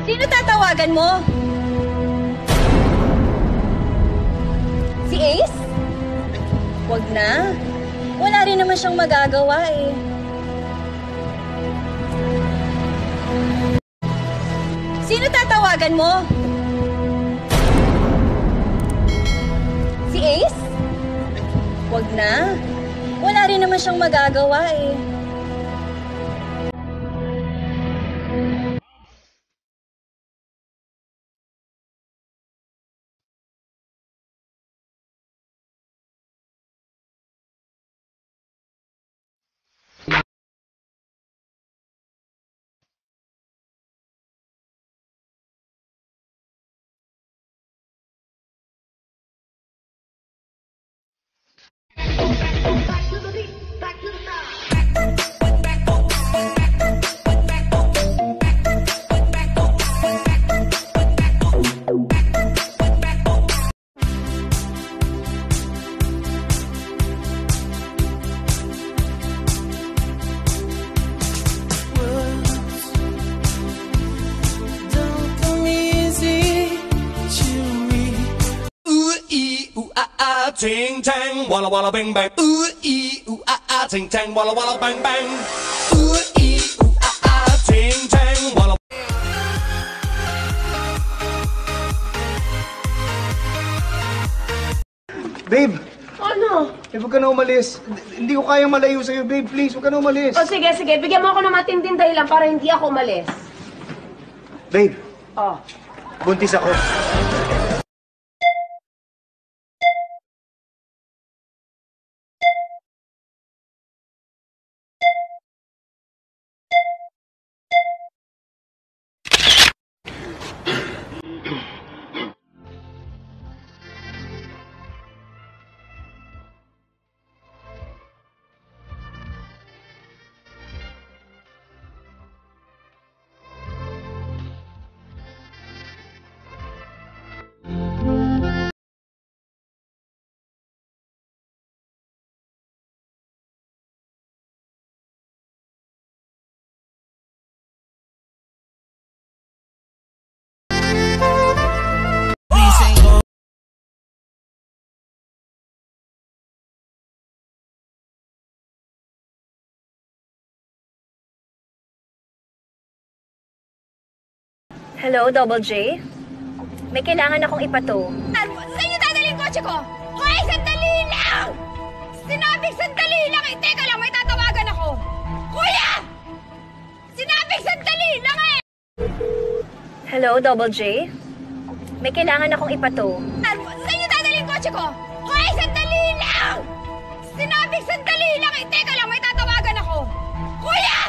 Sino tatawagan mo? Si Ace? Wag na. Wala rin naman siyang magagawa eh. Sino tatawagan mo? Si Ace? Wag na. Wala rin naman siyang magagawa eh. Ting tang, walla walla bang bang. Ooh ee ooh ah ah, ting tang, walla walla bang bang. Ooh ee ooh ah ah, ting tang, walla. Babe! Ano? Eh, huwag ka na umalis. Hindi ko kayang malayo sa'yo, babe. Please, huwag ka na umalis. O sige, sige. Bigyan mo ako ng matinding dahilan para hindi ako umalis. Babe, Oh. buntis ako. Hello, Double J? May kailangan akong ipato. Saan niyo dadalhin yung kotse ko? Hoy, sandali lang! Sinabing sandali lang eh! Teka lang, may tatawagan ako! Kuya! Sinabing sandali lang eh! Hello, Double J? May kailangan akong ipato. Saan niyo dadalhin yung kotse ko? Hoy, sandali lang! Sinabing sandali lang eh! Teka lang, may tatawagan ako! Kuya!